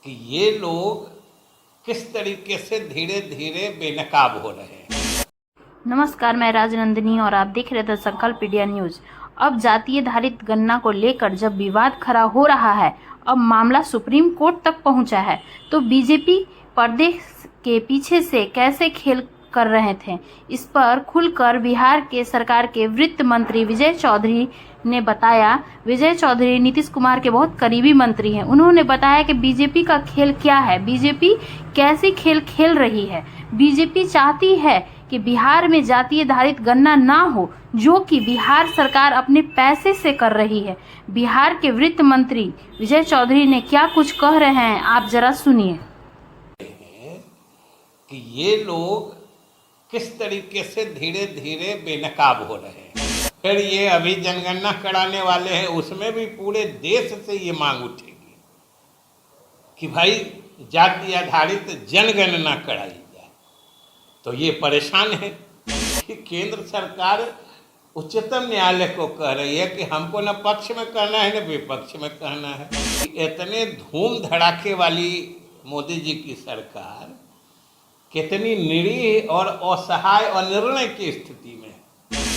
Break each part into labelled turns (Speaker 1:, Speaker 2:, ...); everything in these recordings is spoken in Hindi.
Speaker 1: कि ये लोग किस तरीके से धीरे धीरे बेनकाब हो रहे हैं।
Speaker 2: नमस्कार, मैं राजनंदिनी और आप देख रहे थे संकल्प इंडिया न्यूज। अब जातीय आधारित गणना को लेकर जब विवाद खड़ा हो रहा है, अब मामला सुप्रीम कोर्ट तक पहुंचा है, तो बीजेपी पर्दे के पीछे से कैसे खेल कर रहे थे, इस पर खुलकर बिहार के सरकार के वित्त मंत्री विजय चौधरी ने बताया। विजय चौधरी नीतीश कुमार के बहुत करीबी मंत्री हैं। उन्होंने बताया कि बीजेपी का खेल क्या है, बीजेपी कैसी खेल खेल रही है। बीजेपी चाहती है कि बिहार में जातीय आधारित गणना ना हो, जो कि बिहार सरकार अपने पैसे से कर रही है। बिहार के वित्त मंत्री विजय चौधरी ने क्या कुछ कह रहे हैं, आप जरा सुनिए।
Speaker 1: कि ये लोग किस तरीके से धीरे धीरे बेनकाब हो रहे हैं। फिर ये अभी जनगणना कराने वाले हैं, उसमें भी पूरे देश से ये मांग उठेगी कि भाई जाति आधारित जनगणना कराई जाए। तो ये परेशान है कि केंद्र सरकार उच्चतम न्यायालय को कह रही है कि हमको न पक्ष में कहना है न विपक्ष में कहना है। इतने धूम धड़ाके वाली मोदी जी की सरकार कितनी निरीह और असहाय और निर्णय की स्थिति में।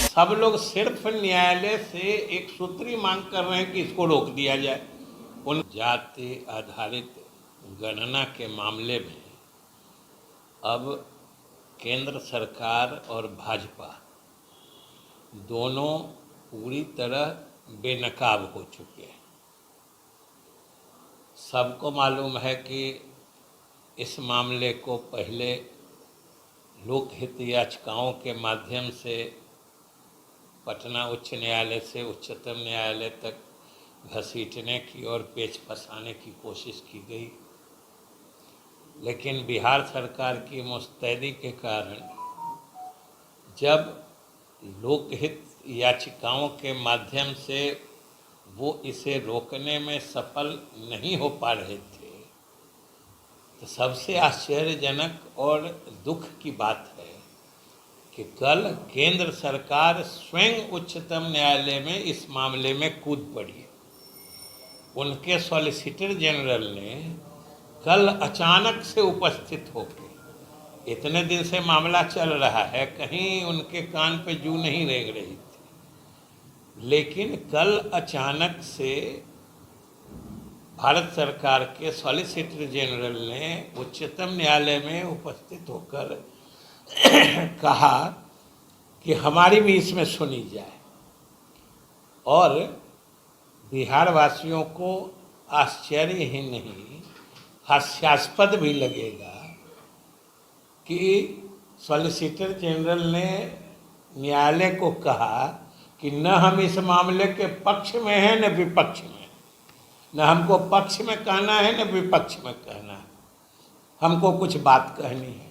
Speaker 1: सब लोग सिर्फ न्यायालय से एक सूत्री मांग कर रहे हैं कि इसको रोक दिया जाए। उन जाति आधारित गणना के मामले में अब केंद्र सरकार और भाजपा दोनों पूरी तरह बेनकाब हो चुके हैं। सबको मालूम है कि इस मामले को पहले लोकहित याचिकाओं के माध्यम से पटना उच्च न्यायालय से उच्चतम न्यायालय तक घसीटने की और पेच फंसाने की कोशिश की गई, लेकिन बिहार सरकार की मुस्तैदी के कारण जब लोकहित याचिकाओं के माध्यम से वो इसे रोकने में सफल नहीं हो पा रहे थे, तो सबसे आश्चर्यजनक और दुख की बात है कि कल केंद्र सरकार स्वयं उच्चतम न्यायालय में इस मामले में कूद पड़ी। उनके सॉलिसिटर जनरल ने कल अचानक से उपस्थित होकर, इतने दिन से मामला चल रहा है, कहीं उनके कान पे जू नहीं रेंग रही थी, लेकिन कल अचानक से भारत सरकार के सॉलिसिटर जनरल ने उच्चतम न्यायालय में उपस्थित होकर कहा कि हमारी भी इसमें सुनी जाए। और बिहार वासियों को आश्चर्य ही नहीं, हास्यास्पद भी लगेगा कि सॉलिसिटर जनरल ने न्यायालय को कहा कि न हम इस मामले के पक्ष में हैं न विपक्ष में, न हमको पक्ष में कहना है न विपक्ष में कहना है, हमको कुछ बात कहनी है।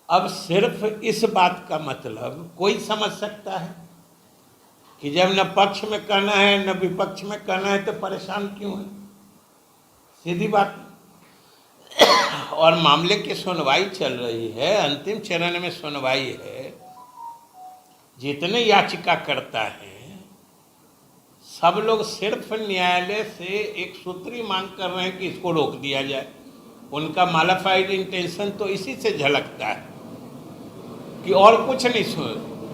Speaker 1: अब सिर्फ इस बात का मतलब कोई समझ सकता है कि जब न पक्ष में कहना है न विपक्ष में कहना है तो परेशान क्यों है, सीधी बात। और मामले की सुनवाई चल रही है, अंतिम चरण में सुनवाई है। जितने याचिकाकर्ता हैं सब लोग सिर्फ न्यायालय से एक सूत्री मांग कर रहे हैं कि इसको रोक दिया जाए। उनका मालाफाइड इंटेंशन तो इसी से झलकता है कि और कुछ नहीं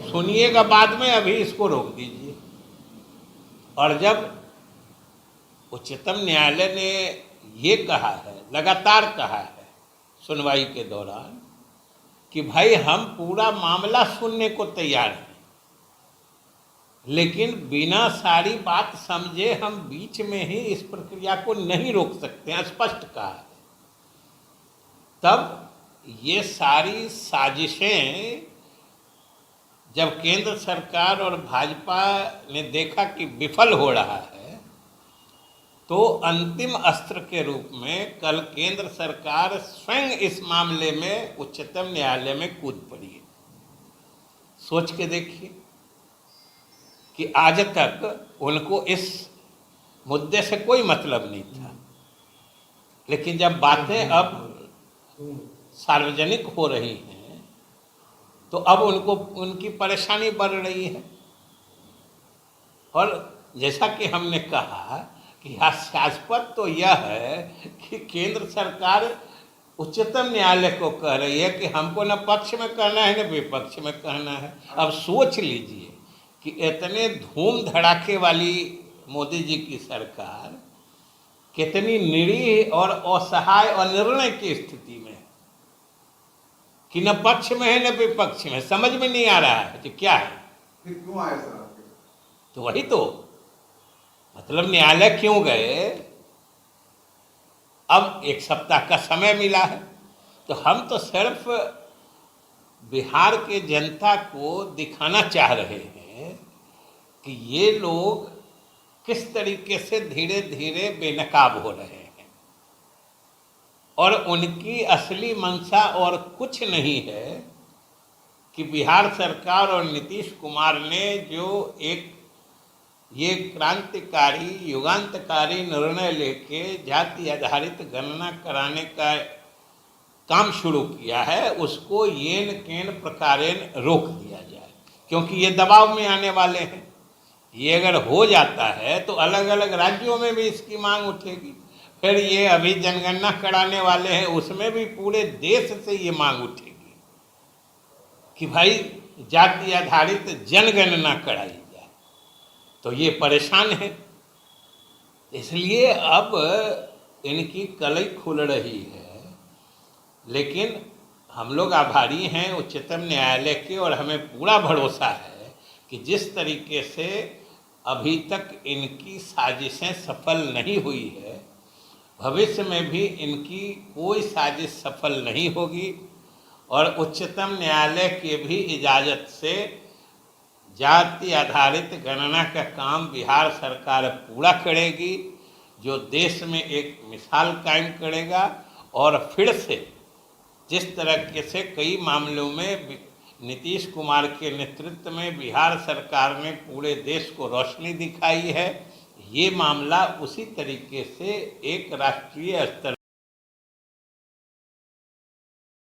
Speaker 1: सुनिएगा बाद में, अभी इसको रोक दीजिए। और जब उच्चतम न्यायालय ने ये कहा है, लगातार कहा है सुनवाई के दौरान कि भाई हम पूरा मामला सुनने को तैयार हैं, लेकिन बिना सारी बात समझे हम बीच में ही इस प्रक्रिया को नहीं रोक सकते हैं, स्पष्ट कहा है। तब ये सारी साजिशें जब केंद्र सरकार और भाजपा ने देखा कि विफल हो रहा है, तो अंतिम अस्त्र के रूप में कल केंद्र सरकार स्वयं इस मामले में उच्चतम न्यायालय में कूद पड़ी है। सोच के देखिए कि आज तक उनको इस मुद्दे से कोई मतलब नहीं था, लेकिन जब बातें अब सार्वजनिक हो रही हैं तो अब उनको उनकी परेशानी बढ़ रही है। और जैसा कि हमने कहा कि हास्यास्पद तो यह है कि केंद्र सरकार उच्चतम न्यायालय को कह रही है कि हमको न पक्ष में कहना है न विपक्ष में कहना है। अब सोच लीजिए कि इतने धूम धड़ाके वाली मोदी जी की सरकार कितनी निरीह और असहाय और निर्णय की स्थिति में है कि न पक्ष में है न विपक्ष में, समझ में नहीं आ रहा है कि क्या है।
Speaker 3: फिर क्यों आए सर आपके?
Speaker 1: तो वही तो मतलब न्यायालय क्यों गए। अब एक सप्ताह का समय मिला है तो हम तो सिर्फ बिहार के जनता को दिखाना चाह रहे हैं कि ये लोग किस तरीके से धीरे धीरे बेनकाब हो रहे हैं और उनकी असली मंशा और कुछ नहीं है कि बिहार सरकार और नीतीश कुमार ने जो एक ये क्रांतिकारी युगांतकारी निर्णय लेके जाति आधारित गणना कराने का काम शुरू किया है उसको येन केन प्रकारेण रोक दिया जाए, क्योंकि ये दबाव में आने वाले हैं। ये अगर हो जाता है तो अलग अलग राज्यों में भी इसकी मांग उठेगी। फिर ये अभी जनगणना कराने वाले हैं उसमें भी पूरे देश से ये मांग उठेगी कि भाई जाति आधारित जनगणना कराई जाए। तो ये परेशान है, इसलिए अब इनकी कलई खुल रही है। लेकिन हम लोग आभारी हैं उच्चतम न्यायालय के और हमें पूरा भरोसा है कि जिस तरीके से अभी तक इनकी साजिशें सफल नहीं हुई है, भविष्य में भी इनकी कोई साजिश सफल नहीं होगी और उच्चतम न्यायालय के भी इजाज़त से जाति आधारित गणना का काम बिहार सरकार पूरा करेगी, जो देश में एक मिसाल कायम करेगा। और फिर से जिस तरह से कई मामलों में नीतीश कुमार के नेतृत्व में बिहार सरकार ने पूरे देश को रोशनी दिखाई है, ये मामला उसी तरीके से एक राष्ट्रीय स्तर